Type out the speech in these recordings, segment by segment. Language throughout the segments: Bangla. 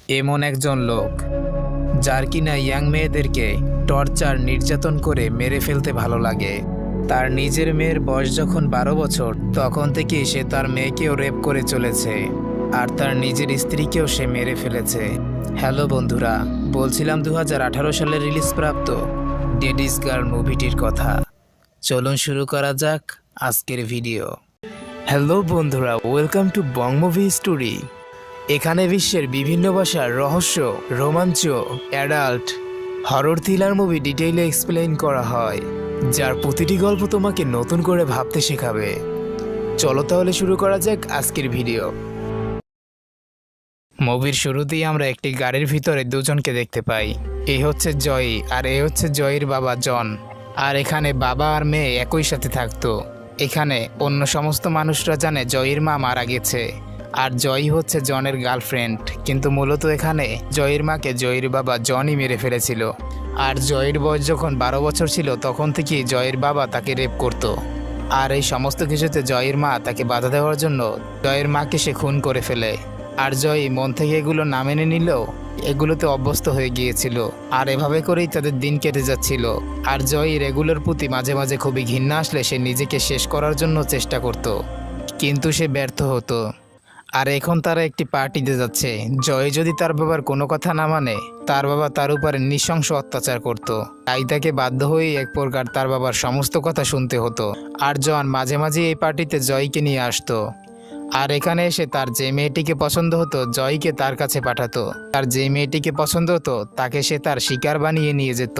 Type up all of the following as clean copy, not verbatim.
এমন একজন লোক যার কিনা ইয়াং মেয়েদেরকে টর্চার নির্যাতন করে মেরে ফেলতে ভালো লাগে। তার নিজের মেয়ের বয়স যখন 12 বছর তখন থেকেই সে তার মেয়েকেও রেপ করে চলেছে, আর তার নিজের স্ত্রীকেও সে মেরে ফেলেছে। হ্যালো বন্ধুরা, বলছিলাম 2018 সালে রিলিজপ্রাপ্ত ডেডিস গার্ল মুভিটির কথা। চলুন শুরু করা যাক আজকের ভিডিও। হ্যালো বন্ধুরা, welcome to Bong movie story. এখানে বিশ্বের বিভিন্ন ভাষার রহস্য, রোমাঞ্চ, অ্যাডাল্ট, হরর থ্রিলার মুভি ডিটেইলে এক্সপ্লেইন করা হয়, যার প্রতিটি গল্প তোমাকে নতুন করে ভাবতে শেখাবে। চলো তাহলে শুরু করা যাক আজকের ভিডিও। মুভির শুরুতেই আমরা একটি গাড়ির ভিতরে দুজনকে দেখতে পাই। এই হচ্ছে জয়ী আর এই হচ্ছে জয়ীর বাবা জন। আর এখানে বাবা আর মেয়ে একই সাথে থাকতো। এখানে অন্য সমস্ত মানুষরা জানে জয়ীর মা মারা গেছে, আর জয়ী হচ্ছে জনের গার্লফ্রেন্ড। কিন্তু মূলত এখানে জয়ীর মাকে জয়ীর বাবা জনই মেরে ফেলেছিল। আর জয়ীর বয়স যখন 12 বছর ছিল তখন থেকেই জয়ীর বাবা তাকে রেপ করত। আর এই সমস্ত কিছুতে জয়ীর মা তাকে বাধা দেওয়ার জন্য জয়ীর মাকে সে খুন করে ফেলে। আর জয়ী মন থেকে এগুলো না মেনে নিলেও এগুলোতে অভ্যস্ত হয়ে গিয়েছিল, আর এভাবে করেই তাদের দিন কেটে যাচ্ছিল। আর জয়ীর এগুলোর প্রতি মাঝে মাঝে খুবই ঘৃণা আসলে সে নিজেকে শেষ করার জন্য চেষ্টা করত, কিন্তু সে ব্যর্থ হতো। আর এখন তারা একটি পার্টিতে যাচ্ছে। জয় যদি তার বাবার কোনো কথা না মানে, তার বাবা তার উপরে নৃশংস অত্যাচার করত। তাই তাকে বাধ্য হয়ে এক প্রকার তার বাবার সমস্ত কথা শুনতে হতো। আর জন মাঝে মাঝে এই পার্টিতে জয়কে নিয়ে আসতো। আর এখানে এসে তার যে মেয়েটিকে পছন্দ হতো জয়কে তার কাছে পাঠাতো। তার যে মেয়েটিকে পছন্দ হতো তাকে সে তার শিকার বানিয়ে নিয়ে যেত।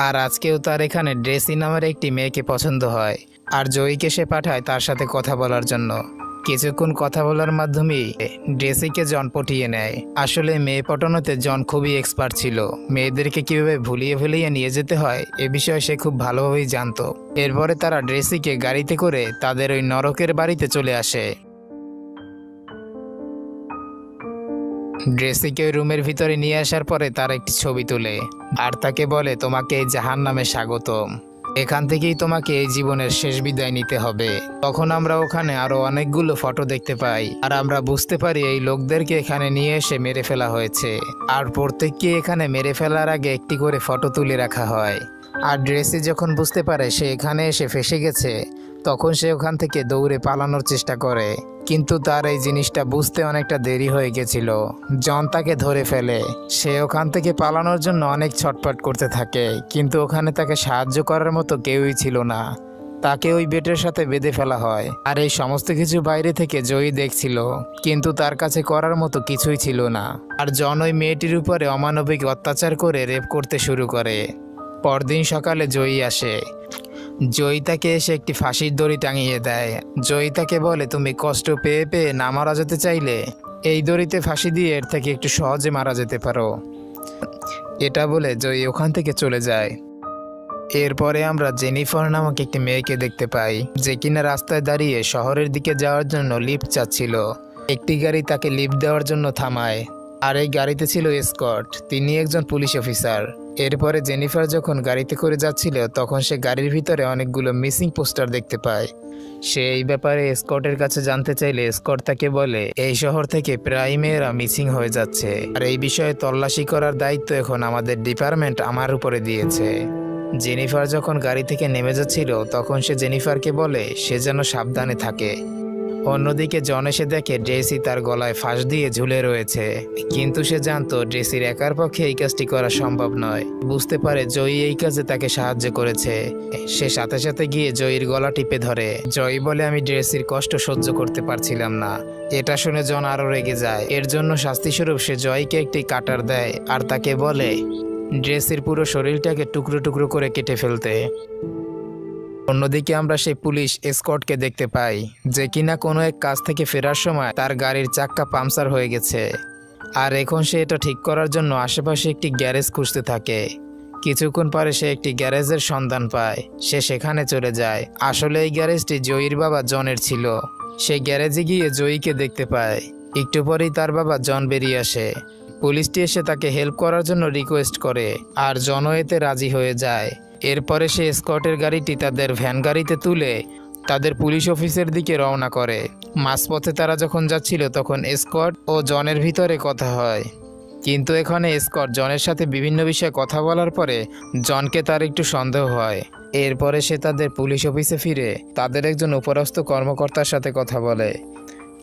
আর আজকেও তার এখানে ড্রেসি নামের একটি মেয়েকে পছন্দ হয়, আর জয়ীকে সে পাঠায় তার সাথে কথা বলার জন্য। কিছুক্ষণ কথা বলার মাধ্যমেই ড্রেসিকে জন পটিয়ে নেয়। আসলে মেয়ে পটানোতে জন খুবই এক্সপার্ট ছিল। মেয়েদেরকে কিভাবে ভুলিয়ে নিয়ে যেতে হয় এ বিষয়ে সে খুব ভালোভাবেই জানতো। এরপরে তারা ড্রেসিকে গাড়িতে করে তাদের ওই নরকের বাড়িতে চলে আসে। ড্রেসিকে ওই রুমের ভিতরে নিয়ে আসার পরে তার একটি ছবি তোলে, আর তাকে বলে, তোমাকে এই জাহান্নামে স্বাগতম, এখান থেকেই তোমাকে এই জীবনের শেষ বিদায় নিতে হবে। তখন আমরা ওখানে আরো অনেকগুলো ফটো দেখতে পাই, আর আমরা বুঝতে পারি এই লোকদেরকে এখানে নিয়ে এসে মেরে ফেলা হয়েছে। আর প্রত্যেককে এখানে মেরে ফেলার আগে একটি করে ফটো তুলে রাখা হয়। আর ড্রেসি যখন বুঝতে পারে সে এখানে এসে ফেসে গেছে, তখন সে ওখান থেকে দৌড়ে পালানোর চেষ্টা করে। কিন্তু তার এই জিনিসটা বুঝতে অনেকটা দেরি হয়ে গেছিল। জন তাকে ধরে ফেলে। সে ওখান থেকে পালানোর জন্য অনেক ছটফট করতে থাকে, কিন্তু ওখানে তাকে সাহায্য করার মতো কেউই ছিল না। তাকে ওই বেটের সাথে বেঁধে ফেলা হয়। আর এই সমস্ত কিছু বাইরে থেকে জয়ী দেখছিল, কিন্তু তার কাছে করার মতো কিছুই ছিল না। আর জন ওই মেয়েটির উপরে অমানবিক অত্যাচার করে রেপ করতে শুরু করে। পরদিন সকালে জয়ী আসে। জয়ী তাকে এসে একটি ফাঁসির দড়ি টাঙিয়ে দেয়। জয়ী তাকে বলে, তুমি কষ্ট পেয়ে পেয়ে না মারা যেতে চাইলে এই দড়িতে ফাঁসি দিয়ে এর থেকে একটু সহজে মারা যেতে পারো। এটা বলে জয়ী ওখান থেকে চলে যায়। এরপরে আমরা জেনিফার নামক একটি মেয়েকে দেখতে পাই, যে কিনা রাস্তায় দাঁড়িয়ে শহরের দিকে যাওয়ার জন্য লিফট চাচ্ছিল। একটি গাড়ি তাকে লিফট দেওয়ার জন্য থামায়, আর এই গাড়িতে ছিল এসকর্ট। তিনি একজন পুলিশ অফিসার। এরপরে জেনিফার যখন গাড়িতে করে যাচ্ছিল তখন সে গাড়ির ভিতরে অনেকগুলো মিসিং পোস্টার দেখতে পায়। সে এই ব্যাপারে এসকর্টের কাছে জানতে চাইলে এসকর্ট তাকে বলে, এই শহর থেকে প্রায় মেয়েরা মিসিং হয়ে যাচ্ছে, আর এই বিষয়ে তল্লাশি করার দায়িত্ব এখন আমাদের ডিপার্টমেন্ট আমার উপরে দিয়েছে। জেনিফার যখন গাড়ি থেকে নেমে যাচ্ছিল তখন সে জেনিফারকে বলে সে যেন সাবধানে থাকে। অন্যদিকে জন এসে দেখে ড্রেসি তার গলায় ফাঁস দিয়ে ঝুলে রয়েছে, কিন্তু সে জানতো ড্রেসির একার পক্ষে এই কাজটি করা সম্ভব নয়। বুঝতে পারে জয়ী এই কাজে তাকে সাহায্য করেছে। সে সাথে সাথে গিয়ে জয়ীর গলা টিপে ধরে। জয়ী বলে, আমি ড্রেসির কষ্ট সহ্য করতে পারছিলাম না। এটা শুনে জন আরো রেগে যায়। এর জন্য শাস্তিস্বরূপ সে জয়ীকে একটি কাটার দেয়, আর তাকে বলে ড্রেসির পুরো শরীরটাকে টুকরো টুকরো করে কেটে ফেলতে। অন্যদিকে আমরা সেই পুলিশ এসকর্টকে দেখতে পাই, যে কিনা কোনো এক কাজ থেকে ফেরার সময় তার গাড়ির চাক্কা পাংচার হয়ে গেছে। আর এখন সে এটা ঠিক করার জন্য আশেপাশে একটি গ্যারেজ খুঁজতে থাকে। কিছুক্ষণ পরে সে একটি গ্যারেজের সন্ধান পায়। সে সেখানে চলে যায়। আসলে এই গ্যারেজটি জয়ীর বাবা জনের ছিল। সে গ্যারেজে গিয়ে জয়ীকে দেখতে পায়। একটু পরেই তার বাবা জন বেরিয়ে আসে। পুলিশটি এসে তাকে হেল্প করার জন্য রিকোয়েস্ট করে, আর জনও এতে রাজি হয়ে যায়। এরপরে সে এসকর্টের গাড়িটি তাদের ভ্যান গাড়িতে তুলে তাদের পুলিশ অফিসের দিকে রওনা করে। মাঝপথে তারা যখন যাচ্ছিল তখন এসকর্ট ও জনের ভিতরে কথা হয়। কিন্তু এখানে স্কট জনের সাথে বিভিন্ন বিষয়ে কথা বলার পরে জনকে তার একটু সন্দেহ হয়। এরপরে সে তাদের পুলিশ অফিসে ফিরে তাদের একজন উপরস্থ কর্মকর্তার সাথে কথা বলে।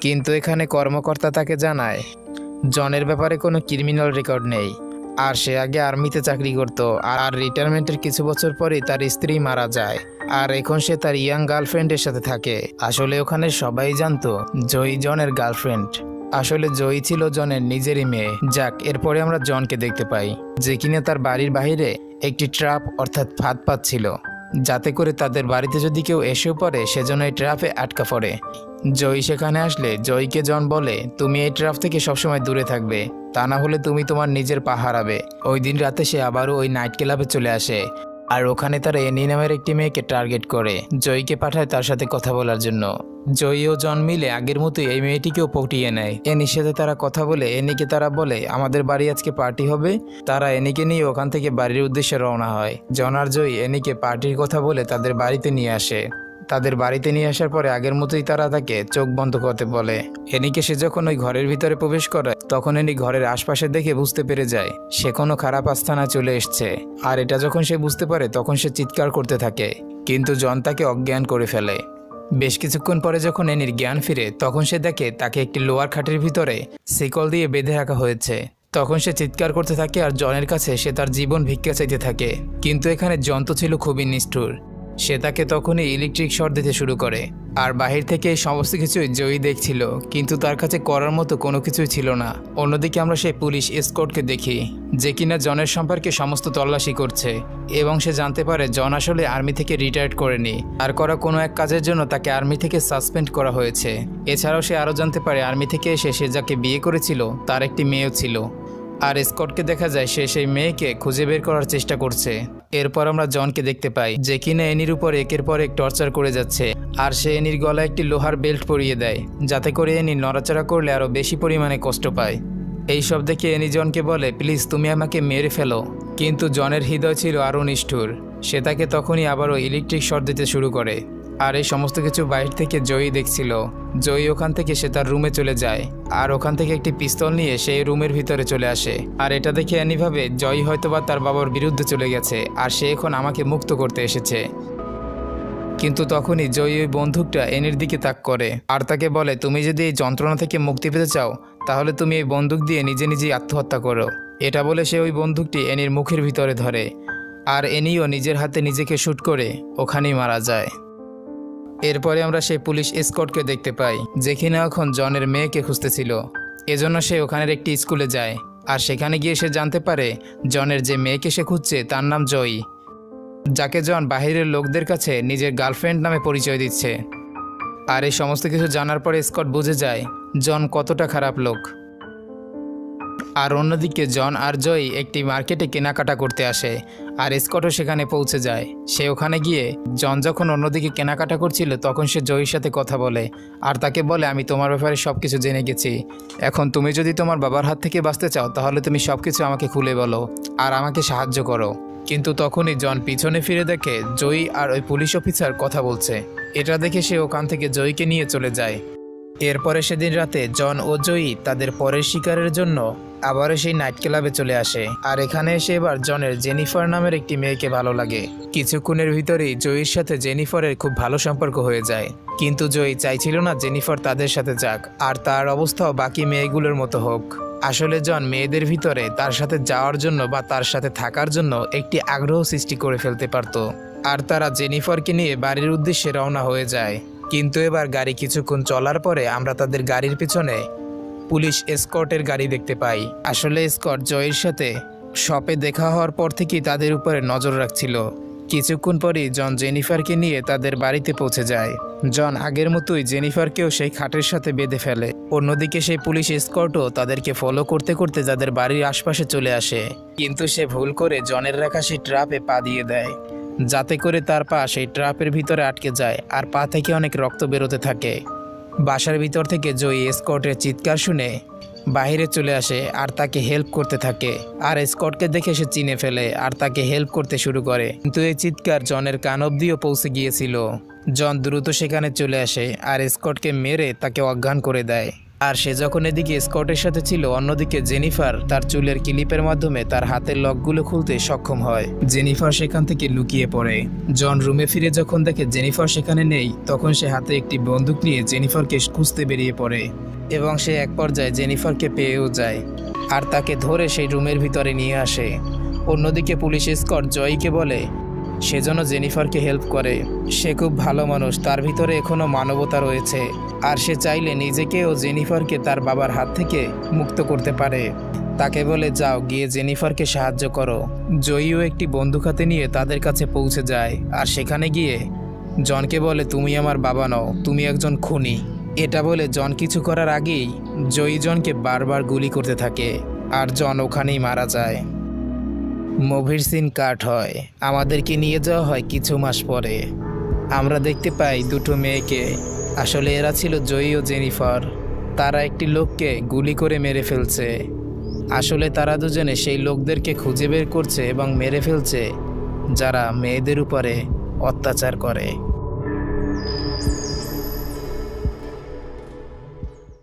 কিন্তু এখানে কর্মকর্তা তাকে জানায় জনের ব্যাপারে কোনো ক্রিমিনাল রেকর্ড নেই, আর সে আগে আর্মিতে চাকরি করত, আর রিটায়ারমেন্টের কিছু বছর পরেই তার স্ত্রী মারা যায়, আর এখন সে তার ইয়াং গার্লফ্রেন্ডের সাথে থাকে। আসলে ওখানে সবাই জানতো জয়ী জনের গার্লফ্রেন্ড। আসলে জয়ী ছিল জনের নিজেরই মেয়ে। যাক, এরপরে আমরা জনকে দেখতে পাই যে কিনা তার বাড়ির বাইরে একটি ট্র্যাপ অর্থাৎ ফাঁদ পাচ্ছিল, যাতে করে তাদের বাড়িতে যদি কেউ এসেও পড়ে সেজন্য এই ট্র্যাপে আটকা পড়ে। জয়ী সেখানে আসলে জয়ীকে জন বলে, তুমি এই ট্র্যাপ থেকে সবসময় দূরে থাকবে, তা না হলে তুমি তোমার নিজের পা হারাবে। ওই দিন রাতে সে আবারও ওই নাইট ক্লাবে চলে আসে, আর ওখানে তারা এনি নামের একটি মেয়েকে টার্গেট করে জয়ীকে পাঠায় তার সাথে কথা বলার জন্য। জয়ী ও জন মিলে আগের মতোই এই মেয়েটিকেও পটিয়ে নেয়। এনির সাথে তারা কথা বলে এনিকে তারা বলে আমাদের বাড়ি আজকে পার্টি হবে। তারা এনিকে নিয়ে ওখান থেকে বাড়ির উদ্দেশ্যে রওনা হয়। জন আর জয়ী এনিকে পার্টির কথা বলে তাদের বাড়িতে নিয়ে আসে। তাদের বাড়িতে নিয়ে আসার পরে আগের মতোই তারা তাকে চোখ বন্ধ করতে বলে। এনিকে সে যখন ওই ঘরের ভিতরে প্রবেশ করে তখন এনি ঘরের আশপাশে দেখে বুঝতে পেরে যায় সে কোনো খারাপ আস্তানায় চলে এসছে। আর এটা যখন সে বুঝতে পারে তখন সে চিৎকার করতে থাকে, কিন্তু জন তাকে অজ্ঞান করে ফেলে। বেশ কিছুক্ষণ পরে যখন এনির জ্ঞান ফিরে তখন সে দেখে তাকে একটি লোহার খাটের ভিতরে শিকল দিয়ে বেঁধে রাখা হয়েছে। তখন সে চিৎকার করতে থাকে আর জনের কাছে সে তার জীবন ভিক্ষা চাইতে থাকে। কিন্তু এখানে জন তো ছিল খুবই নিষ্ঠুর। সে তাকে তখনই ইলেকট্রিক শর্ট দিতে শুরু করে। আর বাহির থেকে এই সমস্ত কিছুই জয়ী দেখছিল, কিন্তু তার কাছে করার মতো কোনো কিছুই ছিল না। অন্যদিকে আমরা সেই পুলিশ এসকর্টকে দেখি যে কিনা জনের সম্পর্কে সমস্ত তল্লাশি করছে, এবং সে জানতে পারে জন আসলে আর্মি থেকে রিটায়ার্ড করেনি, আর করা কোনো এক কাজের জন্য তাকে আর্মি থেকে সাসপেন্ড করা হয়েছে। এছাড়াও সে আরও জানতে পারে আর্মি থেকে এসে সে যাকে বিয়ে করেছিল তার একটি মেয়েও ছিল। আর স্কটকে দেখা যায় সে সেই মেয়েকে খুঁজে বের করার চেষ্টা করছে। এরপর আমরা জনকে দেখতে পাই যে কিনা এনির উপর একের পর এক টর্চার করে যাচ্ছে, আর সে এনির গলায় একটি লোহার বেল্ট পরিয়ে দেয় যাতে করে এনি নড়াচড়া করলে আরও বেশি পরিমাণে কষ্ট পায়। এই সব দেখে এনি জনকে বলে প্লিজ তুমি আমাকে মেরে ফেলো, কিন্তু জনের হৃদয় ছিল আরও নিষ্ঠুর। সে তাকে তখনই আবারও ইলেকট্রিক শর্ট দিতে শুরু করে। আর এই সমস্ত কিছু বাইরে থেকে জয়ী দেখছিল। জয়ী ওখান থেকে সে তার রুমে চলে যায়, আর ওখান থেকে একটি পিস্তল নিয়ে সেই রুমের ভিতরে চলে আসে। আর এটা দেখে অ্যানি ভাবে জয়ী হয়তোবা তার বাবার বিরুদ্ধে চলে গেছে, আর সে এখন আমাকে মুক্ত করতে এসেছে। কিন্তু তখনই জয়ী ওই বন্দুকটা এনির দিকে তাক করে আর তাকে বলে তুমি যদি এই যন্ত্রণা থেকে মুক্তি পেতে চাও তাহলে তুমি এই বন্দুক দিয়ে নিজে নিজেই আত্মহত্যা করো। এটা বলে সে ওই বন্দুকটি এনির মুখের ভিতরে ধরে, আর এনিও নিজের হাতে নিজেকে শুট করে ওখানেই মারা যায়। এরপরে আমরা সেই পুলিশ এসকর্টকে দেখতে পাই যে কিনা এখন জনের মেয়েকে খুঁজতেছিল। এজন্য সে ওখানের একটি স্কুলে যায়, আর সেখানে গিয়ে সে জানতে পারে জনের যে মেয়েকে সে খুঁজছে তার নাম জয়ী, যাকে জন বাহিরের লোকদের কাছে নিজের গার্লফ্রেন্ড নামে পরিচয় দিচ্ছে। আর এই সমস্ত কিছু জানার পরে স্কট বুঝে যায় জন কতটা খারাপ লোক। আর অন্যদিকে জন আর জয়ী একটি মার্কেটে কেনাকাটা করতে আসে, আর স্কটও সেখানে পৌঁছে যায়। সে ওখানে গিয়ে জন যখন অন্যদিকে কেনাকাটা করছিল তখন সে জয়ীর সাথে কথা বলে, আর তাকে বলে আমি তোমার ব্যাপারে সব কিছু জেনে গেছি। এখন তুমি যদি তোমার বাবার হাত থেকে বাঁচতে চাও তাহলে তুমি সব কিছু আমাকে খুলে বলো আর আমাকে সাহায্য করো। কিন্তু তখনই জন পিছনে ফিরে দেখে জয়ী আর ওই পুলিশ অফিসার কথা বলছে। এটা দেখে সে ওখান থেকে জয়ীকে নিয়ে চলে যায়। এরপরে সেদিন রাতে জন ও জয়ী তাদের পরের শিকারের জন্য আবারও সেই নাইট ক্লাবে চলে আসে। আর এখানে এসে এবার জনের জেনিফার নামের একটি মেয়েকে ভালো লাগে। কিছুক্ষণের ভিতরেই জয়ীর সাথে জেনিফারের খুব ভালো সম্পর্ক হয়ে যায়, কিন্তু জয়ী চাইছিল না জেনিফার তাদের সাথে যাক, আর তার অবস্থাও বাকি মেয়েগুলোর মতো হোক। আসলে জন মেয়েদের ভিতরে তার সাথে যাওয়ার জন্য বা তার সাথে থাকার জন্য একটি আগ্রহ সৃষ্টি করে ফেলতে পারত, আর তারা জেনিফারকে নিয়ে বাড়ির উদ্দেশ্যে রওনা হয়ে যায়। কিন্তু এবার গাড়ি কিছুক্ষণ চলার পরে আমরা তাদের গাড়ির পিছনে পুলিশ এসকর্টের গাড়ি দেখতে পাই। আসলে স্কট জয়ের সাথে শপে দেখা হওয়ার পর থেকেই তাদের উপরে নজর রাখছিল। কিছুক্ষণ পরেই জন জেনিফারকে নিয়ে তাদের বাড়িতে পৌঁছে যায়। জন আগের মতোই জেনিফারকেও সেই খাটের সাথে বেঁধে ফেলে। অন্যদিকে সেই পুলিশ এসকর্টও তাদেরকে ফলো করতে করতে তাদের বাড়ির আশপাশে চলে আসে, কিন্তু সে ভুল করে জনের রাখা সেই ট্রাপে পা দিয়ে দেয়, যাতে করে তার পা সেই ট্রাপের ভিতরে আটকে যায় আর পা থেকে অনেক রক্ত বেরোতে থাকে। বাসার ভিতর থেকে জয়ী এসকর্টের চিৎকার শুনে বাহিরে চলে আসে আর তাকে হেল্প করতে থাকে। আর স্কটকে দেখে সে চিনে ফেলে আর তাকে হেল্প করতে শুরু করে, কিন্তু এই চিৎকার জনের কান অবধিও পৌঁছে গিয়েছিল। জন দ্রুত সেখানে চলে আসে আর স্কটকে মেরে তাকে অজ্ঞান করে দেয়। আর সে যখন এদিকে স্কটের সাথে ছিল, অন্যদিকে জেনিফার তার চুলের ক্লিপের মাধ্যমে তার হাতের লকগুলো খুলতে সক্ষম হয়। জেনিফার সেখান থেকে লুকিয়ে পড়ে। জন রুমে ফিরে যখন দেখে জেনিফার সেখানে নেই, তখন সে হাতে একটি বন্দুক নিয়ে জেনিফারকে খুঁজতে বেরিয়ে পড়ে এবং সে এক পর্যায়ে জেনিফারকে পেয়েও যায় আর তাকে ধরে সেই রুমের ভিতরে নিয়ে আসে। অন্যদিকে পুলিশ স্কট জয়কে বলে সে যেন জেনিফারকে হেল্প করে। সে খুব ভালো মানুষ, তার ভিতরে এখনো মানবতা রয়েছে আর সে চাইলে নিজেকে ও জেনিফারকে তার বাবার হাত থেকে মুক্ত করতে পারে। তাকে বলে যাও গিয়ে জেনিফারকে সাহায্য করো। জয়ীও একটি বন্দুক হাতে নিয়ে তাদের কাছে পৌঁছে যায় আর সেখানে গিয়ে জনকে বলে তুমি আমার বাবা নও, তুমি একজন খুনি। এটা বলে জন কিছু করার আগেই জয়ী জনকে বারবার গুলি করতে থাকে আর জন ওখানেই মারা যায়। মুভির সিন কাট হয়। আমাদেরকে নিয়ে যাওয়া হয় কিছু মাস পরে। আমরা দেখতে পাই দুটো মেয়েকে। আসলে এরা ছিল জয়ী ও জেনিফার। তারা একটি লোককে গুলি করে মেরে ফেলছে। আসলে তারা দুজনে সেই লোকদেরকে খুঁজে বের করছে এবং মেরে ফেলছে যারা মেয়েদের উপরে অত্যাচার করে।